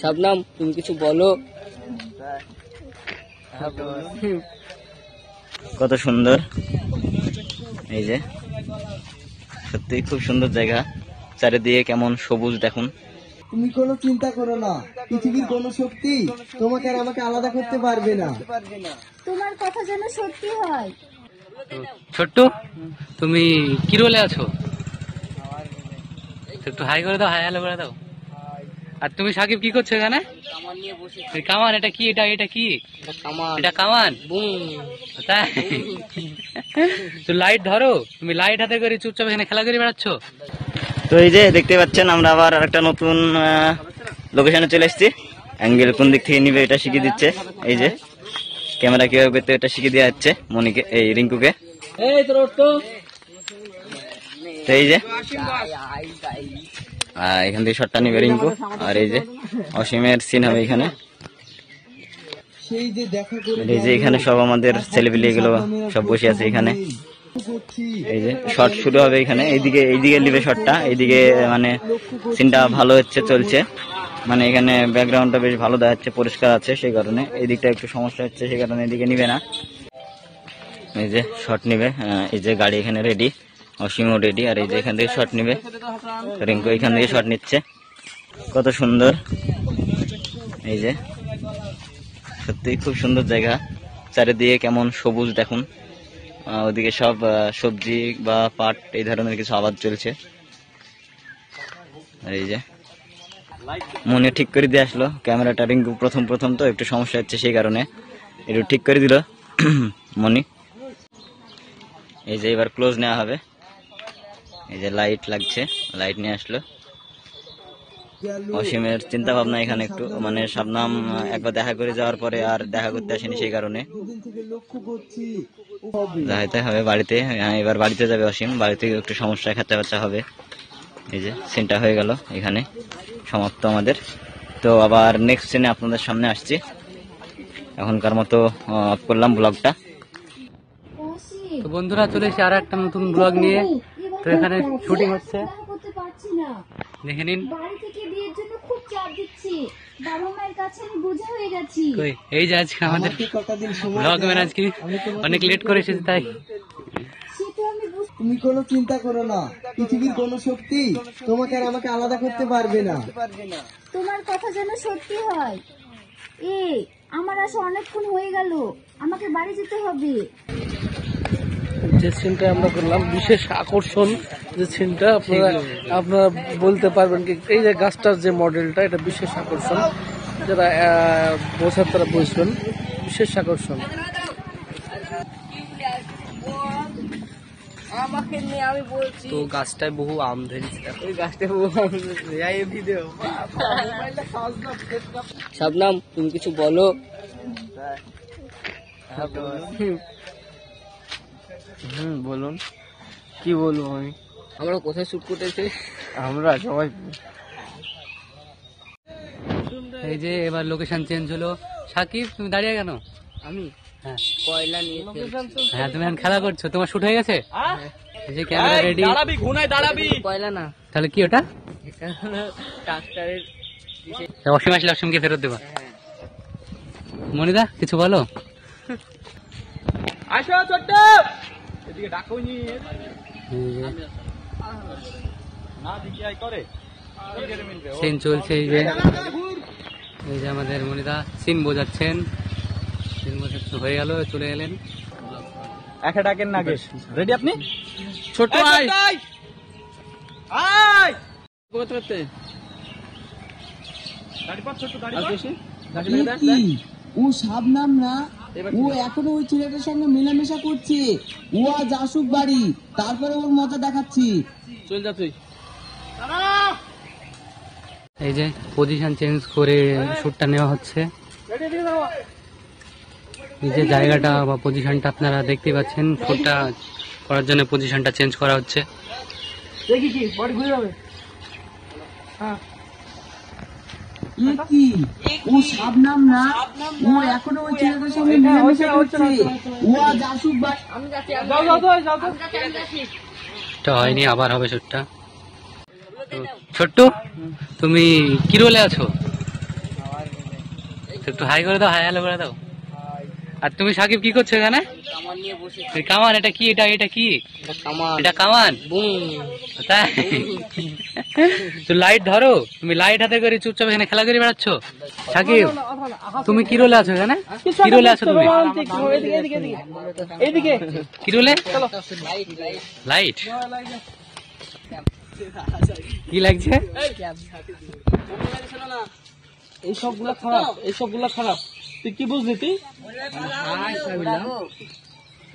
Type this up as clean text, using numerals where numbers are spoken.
শবনম, তুমি কিছু বলো। কত সুন্দর, এই যে সত্যি খুব সুন্দর জায়গা, চারিদিকে কেমন সবুজ দেখুন। তুমি কোনো চিন্তা করো না, পৃথিবীর কোনো শক্তি তোমাকে আর আমাকে আলাদা করতে পারবে না। তোমার কথা যেন সত্যি হয়। ছোট্টু, তুমি কি রোলে আছো? একটু হাই করে দাও, হাই হ্যালো করে দাও। আর তুমি সাকিব কি করছো এখানে? কামান। এটা কি? এটা কি? এটা কামান। তাই তো লাইট ধরো, তুমি লাইট হাতে করে চুপচাপ এখানে খেলা করে বেড়াচ্ছ। তো এই যে দেখতে পাচ্ছেন, আমরা আবার একটা নতুন লোকেশনে চলে এসেছি। অ্যাঙ্গেল কোন দিক থেকে নিবে এটা শিখিয়ে দিচ্ছে। এই যে ক্যামেরা কিভাবে করতে এটা শিখিয়ে দেওয়া হচ্ছে মনিকে, এই রিঙ্কুকে। তো এই যে এখান থেকে শটটা নিবে রিঙ্কু, আর এই যে অসীমের সিন হবে এখানে। এই যে এখানে সব আমাদের ছেলেপিলে এগুলো সব বসে আছে এখানে। এই যে শট শুরু হবে এখানে, এইদিকে নিবে শটটা। এইদিকে মানে সিনটা ভালো হচ্ছে, চলছে, মানে এখানে ব্যাকগ্রাউন্ডটা বেশ ভালো দেখা যাচ্ছে, পরিষ্কার আছে, সেই কারণে এই দিকটা একটু সমস্যা হচ্ছে, সেই কারণে এদিকে নিবে না। এই যে শট নিবে, এই যে গাড়ি এখানে রেডি, অসীমও রেডি, আর এই যে এখান থেকে শট নিবে রিঙ্কু, এখান থেকে শট নিচ্ছে। কত সুন্দর, এই যে সত্যি খুব সুন্দর জায়গা, চারিদিকে কেমন সবুজ দেখুন। ওদিকে সব সবজি বা পাট এই ধরনের কিছু আবাদ চলছে। আর এই যে মনে ঠিক করে দিয়ে আসলো ক্যামেরাটা, রিঙ্কু প্রথম তো একটু সমস্যা হচ্ছে, সেই কারণে একটু ঠিক করে দিল মনি। এই যে এবার ক্লোজ নেওয়া হবে, এই যে লাইট লাগছে, লাইট নিয়ে আসলো। অসীমের চিন্তা ভাবনা এখানে একটু, মানে শবনম একবার দেখা করে যাওয়ার পরে আর দেখা করতে আসেনি, সেই কারণে যাইতে হবে বাড়িতে। এবার বাড়িতে যাবে অসীম, বাড়িতে একটু সমস্যা, খরচা বাচ্চা হবে। এই যে সিনটা হয়ে গেল, এখানে সমাপ্ত আমাদের। তো আবার নেক্সট সিনে আপনাদের সামনে আসছি। এখনকার মতো অফ করলাম ব্লগটা। তো বন্ধুরা, চলে এসে আর একটা নতুন ব্লগ নিয়ে। তো এখানে শুটিং হচ্ছে, দেখে নিন। এই যে আজকে আমাদের ব্লগ ম্যান আজকে অনেক লেট করে এসেছে, তাই। তুমি কোনো চিন্তা করো না, পৃথিবীর কোনো শক্তি তোমাকে আর আমাকে আলাদা করতে পারবে না। তোমার কথা যেন সত্যি হয়। আমার আসা অনেকক্ষণ হয়ে গেল, আমাকে বাড়ি যেতে হবে। যে সিনটা আমরা করলাম, বিশেষ আকর্ষণ যে সিনটা, আপনারা বলতে পারবেন কি, এই যে গাছটার যে মডেলটা, এটা বিশেষ আকর্ষণ, যারা বোঝার তারা বুঝবেন, বিশেষ আকর্ষণ। তো গাছটায় বহু আম ধরেছে, ওই গাছটায় বহু আম ধরেছে। শবনম, তুমি কিছু বলো। বলুন, কি বলবো আমি? আমরা কোথায় শুট করতেছি? আমরা সবাই এই যে এবার লোকেশন চেঞ্জ হলো। সাকিব, তুমি দাঁড়িয়ে কেন? আমি হ্যাঁ কয়লা নিয়ে হ্যাঁ, তুমি এখন খেলা করছো, তোমার শুট হয়ে গেছে। এই যে ক্যামেরা রেডি, কয়লা না, তাহলে কি ওটা? ট্রাক্টরের অসীম আসলে অসীমকে ফেরত দেবা। মনিদা, কিছু বলো। আসো ছোট্ট, এদিকে ডাকোনি না, দিকে আই করে সিন চলছে। এই যে আমাদের মনিদা সিন বোঝাচ্ছেন, সিন বোঝাচ্ছেন, হয়ে গেল, চলে এলেন। একা ডাকেন না, রেডি আপনি? ছোট আই করতে করতে গাড়ি পাচ্ছ, ছোট গাড়ি ও শবনম না, ও এখনো ওই ছেলেটার সঙ্গে মেলামেশা করছে। ও আজ আসুক বাড়ি, তারপরে ওর মজা দেখাচ্ছি। চল যা তুই। এই যে পজিশন চেঞ্জ করে শুটটা নেওয়া হচ্ছে। এই যে জায়গাটা বা পজিশনটা আপনারা দেখতে পাচ্ছেন, শুটটা করার জন্য পজিশনটা চেঞ্জ করা হচ্ছে। দেখি কি বডি ঘুরে যাবে। হ্যাঁ, কি ও শবনম না, ও এখনো ওই ছেলেটার সঙ্গে মেলামেশা করছে। ও আজ আসুক বাড়ি। এটা হয়নি, আবার হবে শুটটা। ছোট্টু, তুমি কি রোলে আছো? একটু হাই করে দাও, হাই হ্যালো করে দাও। আর তুমি সাকিব কি করছো এখানে? কামান নিয়ে বসে। এই কামান এটা কি? এটা কি? কামান। এটা কামান। বুম। তাই তো লাইট ধরো, তুমি লাইট হাতে করে চুপচাপ এখানে খেলা করে বেড়াচ্ছ। সাকিব তুমি কি রোলে আছো এখানে? কি রোলে আছো তুমি? এইদিকে কি রোলে? লাইট। কি লাগছে? এই সবগুলা খারাপ, এই সবগুলা খারাপ। তুই কি বুঝলি? তুই